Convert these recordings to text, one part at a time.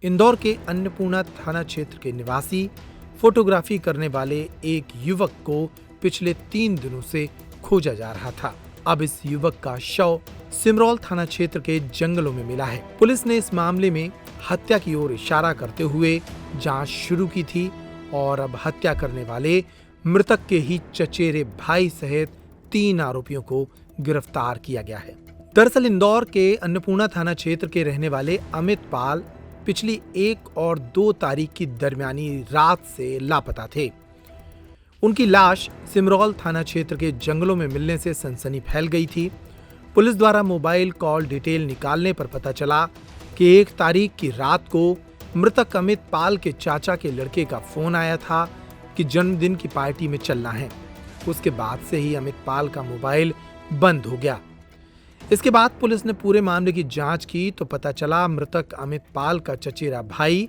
इंदौर के अन्नपूर्णा थाना क्षेत्र के निवासी फोटोग्राफी करने वाले एक युवक को पिछले 3 दिनों से खोजा जा रहा था। अब इस युवक का शव सिमरौल थाना क्षेत्र के जंगलों में मिला है। पुलिस ने इस मामले में हत्या की ओर इशारा करते हुए जांच शुरू की थी और अब हत्या करने वाले मृतक के ही चचेरे भाई सहित 3 आरोपियों को गिरफ्तार किया गया है। दरअसल इंदौर के अन्नपूर्णा थाना क्षेत्र के रहने वाले अमित पाल पिछली 1 और 2 तारीख की दरमियानी रात से लापता थे। उनकी लाश सिमरौल थाना क्षेत्र के जंगलों में मिलने से सनसनी फैल गई थी। पुलिस द्वारा मोबाइल कॉल डिटेल निकालने पर पता चला कि 1 तारीख की रात को मृतक अमित पाल के चाचा के लड़के का फोन आया था कि जन्मदिन की पार्टी में चलना है। उसके बाद से ही अमित पाल का मोबाइल बंद हो गया। इसके बाद पुलिस ने पूरे मामले की जांच की तो पता चला मृतक अमित पाल का चचेरा भाई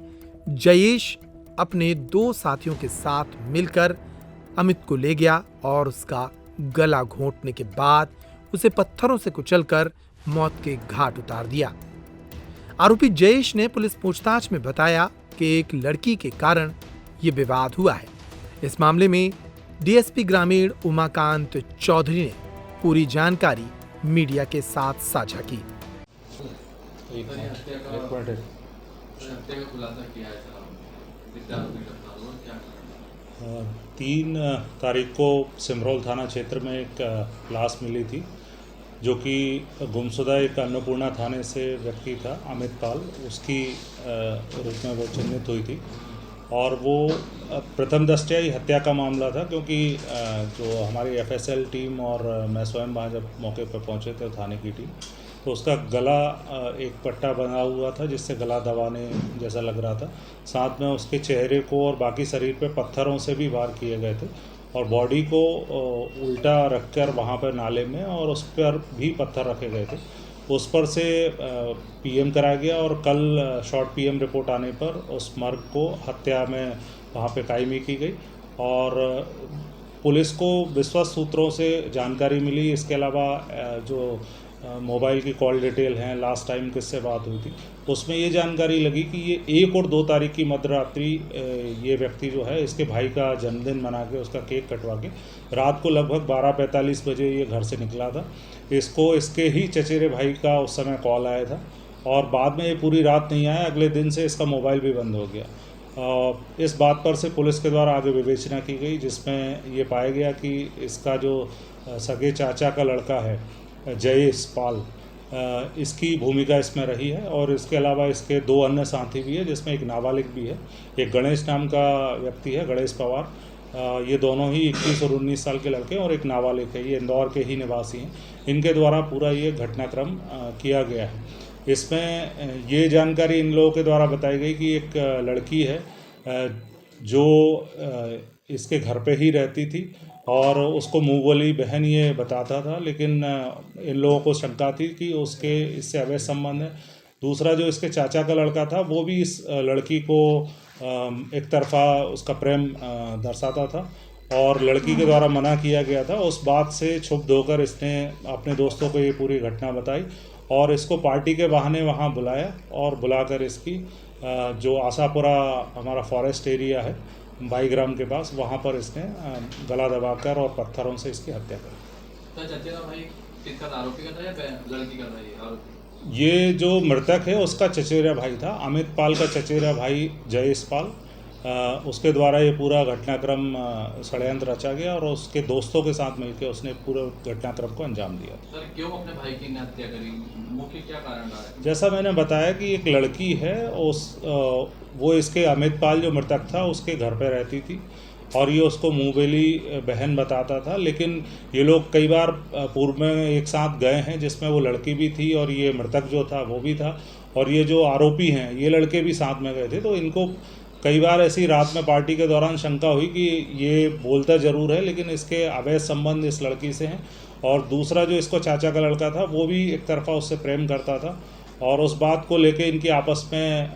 जयेश अपने 2 साथियों के साथ मिलकर अमित को ले गया और उसका गला घोंटने के बाद उसे पत्थरों से कुचलकर मौत के घाट उतार दिया। आरोपी जयेश ने पुलिस पूछताछ में बताया कि एक लड़की के कारण ये विवाद हुआ है। इस मामले में डीएसपी ग्रामीण उमाकांत चौधरी ने पूरी जानकारी मीडिया के साथ साझा की। तीन तारीख को सिमरौल थाना क्षेत्र में एक लाश मिली थी जो कि गुमशुदा एक अन्नपूर्णा थाने से व्यक्ति था अमित पाल, उसकी रूप में वो चिन्हित हुई थी और वो प्रथम दृष्टया ही हत्या का मामला था क्योंकि जो हमारी एफएसएल टीम और मैं स्वयं वहाँ जब मौके पर पहुँचे थे थाने की टीम, तो उसका गला एक पट्टा बना हुआ था जिससे गला दबाने जैसा लग रहा था। साथ में उसके चेहरे को और बाकी शरीर पे पत्थरों से भी वार किए गए थे और बॉडी को उल्टा रखकर वहाँ पर नाले में और उस पर भी पत्थर रखे गए थे। उस पर से पीएम कराया गया और कल शॉर्ट पीएम रिपोर्ट आने पर उस मर्ग को हत्या में वहाँ पे कायमी की गई और पुलिस को विश्वस्त सूत्रों से जानकारी मिली। इसके अलावा जो मोबाइल की कॉल डिटेल हैं, लास्ट टाइम किससे बात हुई थी, उसमें ये जानकारी लगी कि ये 1 और 2 तारीख की मध्यरात्रि ये व्यक्ति जो है इसके भाई का जन्मदिन मना के उसका केक कटवा के रात को लगभग 12:45 बजे ये घर से निकला था। इसको इसके ही चचेरे भाई का उस समय कॉल आया था और बाद में ये पूरी रात नहीं आया। अगले दिन से इसका मोबाइल भी बंद हो गया। इस बात पर से पुलिस के द्वारा आगे विवेचना की गई जिसमें ये पाया गया कि इसका जो सगे चाचा का लड़का है जयेश पाल, इसकी भूमिका इसमें रही है और इसके अलावा इसके 2 अन्य साथी भी है जिसमें एक नाबालिग भी है। एक गणेश नाम का व्यक्ति है, गणेश पवार, ये दोनों ही 21 और 19 साल के लड़के और एक नाबालिग है, ये इंदौर के ही निवासी हैं। इनके द्वारा पूरा ये घटनाक्रम किया गया है। इसमें ये जानकारी इन लोगों के द्वारा बताई गई कि एक लड़की है जो इसके घर पे ही रहती थी और उसको मुँह बोली बहन ये बताता था, लेकिन इन लोगों को शंका थी कि उसके इससे अवैध संबंध है। दूसरा जो इसके चाचा का लड़का था वो भी इस लड़की को एक तरफा उसका प्रेम दर्शाता था और लड़की के द्वारा मना किया गया था। उस बात से क्षुब्ध होकर इसने अपने दोस्तों को ये पूरी घटना बताई और इसको पार्टी के बहाने वहाँ बुलाया और बुलाकर इसकी जो आशापुरा हमारा फॉरेस्ट एरिया है 22 ग्राम के पास, वहाँ पर इसने गला दबाकर और पत्थरों से इसकी हत्या करी। तो चचेरा भाई किसका आरोपी का था या लड़की का था ये आरोपी? ये जो मृतक है उसका चचेरा भाई था, अमित पाल का चचेरा भाई जयेश पाल, उसके द्वारा ये पूरा घटनाक्रम षड्यंत्र रचा गया और उसके दोस्तों के साथ मिलकर उसने पूरे घटनाक्रम को अंजाम दिया। सर क्यों अपने भाई की हत्या करी, मुख्य क्या कारण रहा है? जैसा मैंने बताया कि एक लड़की है, वो इसके अमित पाल जो मृतक था उसके घर पे रहती थी और ये उसको मुँहबेली बहन बताता था, लेकिन ये लोग कई बार पूर्व में एक साथ गए हैं जिसमें वो लड़की भी थी और ये मृतक जो था वो भी था और ये जो आरोपी हैं ये लड़के भी साथ में गए थे। तो इनको कई बार ऐसी रात में पार्टी के दौरान शंका हुई कि ये बोलता ज़रूर है लेकिन इसके अवैध संबंध इस लड़की से हैं और दूसरा जो इसको चाचा का लड़का था वो भी एक तरफा उससे प्रेम करता था और उस बात को लेके इनकी आपस में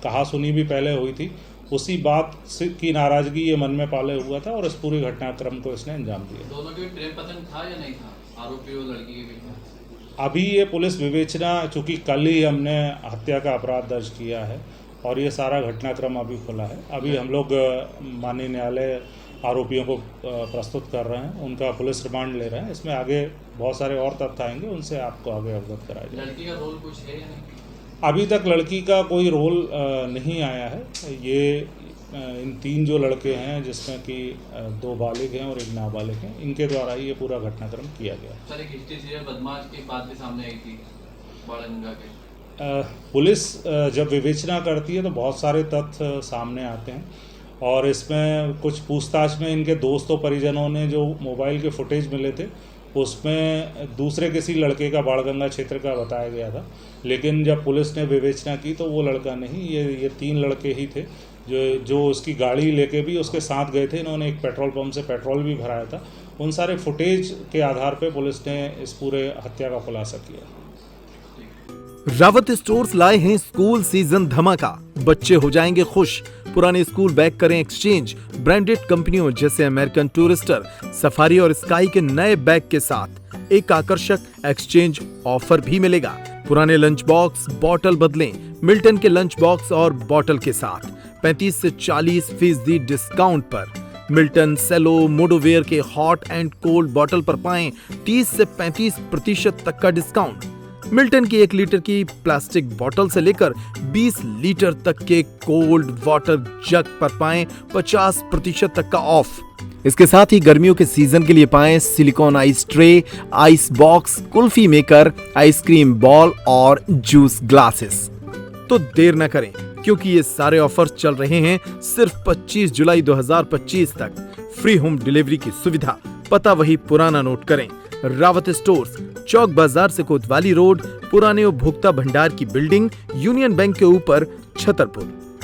कहा सुनी भी पहले हुई थी। उसी बात की नाराज़गी ये मन में पाले हुआ था और इस पूरी घटनाक्रम को इसने अंजाम दिया। दोनों के प्रेम पतन था या नहीं था, आरोपी और लड़की के बीच में? अभी ये पुलिस विवेचना, चूँकि कल ही हमने हत्या का अपराध दर्ज किया है और ये सारा घटनाक्रम अभी खुला है। अभी हम लोग माननीय न्यायालय आरोपियों को प्रस्तुत कर रहे हैं, उनका पुलिस रिमांड ले रहे हैं। इसमें आगे बहुत सारे और तथ्य आएंगे, उनसे आपको आगे अवगत कराया जाएगा। लड़की का रोल कुछ है या नहीं? अभी तक लड़की का कोई रोल नहीं आया है। ये इन 3 जो लड़के हैं, जिसमें कि 2 बालिग हैं और 1 नाबालिग हैं, इनके द्वारा ही ये पूरा घटनाक्रम किया गया। सर, एक हिस्ट्री थी बदमाश की बात भी सामने आई थी बाणगंगा के। पुलिस जब विवेचना करती है तो बहुत सारे तथ्य सामने आते हैं, और इसमें कुछ पूछताछ में इनके दोस्तों परिजनों ने जो मोबाइल के फुटेज मिले थे, उसमें दूसरे किसी लड़के का बाणगंगा क्षेत्र का बताया गया था। लेकिन जब पुलिस ने विवेचना की तो वो लड़का नहीं, ये 3 लड़के ही थे जो उसकी गाड़ी लेके भी उसके साथ गए थे। इन्होंने एक पेट्रोल पंप से पेट्रोल भी भराया था। उन सारे फुटेज के आधार पे पुलिस ने इस पूरे हत्या का खुलासा किया। रावत स्टोर्स लाए हैं स्कूल सीजन धमाका। बच्चे हो जाएंगे खुश। पुराने स्कूल बैग करें एक्सचेंज। ब्रांडेड कंपनियों जैसे अमेरिकन टूरिस्टर, सफारी और स्काई के नए बैग के साथ एक आकर्षक एक्सचेंज ऑफर भी मिलेगा। पुराने लंच बॉक्स बॉटल बदलें मिल्टन के लंच बॉक्स और बॉटल के साथ 35 से 40% डिस्काउंट पर। मिल्टन, सेलो, मोडोवेयर के हॉट एंड कोल्ड बॉटल पर पाएं 30 से 35% तक का डिस्काउंट। मिल्टन की 1 लीटर की प्लास्टिक बोतल से लेकर 20 लीटर तक के कोल्ड वाटर जग पर पाएं 50% तक का ऑफ। इसके साथ ही गर्मियों के सीजन के लिए पाएं silicon ice tray, ice box, kulfi maker, ice cream ball और जूस ग्लासेस। तो देर न करें, क्योंकि ये सारे ऑफर्स चल रहे हैं सिर्फ 25 जुलाई 2025 तक। फ्री होम डिलीवरी की सुविधा। पता वही पुराना नोट करें। रावत स्टोर्स, चौक बाजार से कोतवाली रोड, पुराने उपभोक्ता भंडार की बिल्डिंग, यूनियन बैंक के ऊपर, छतरपुर।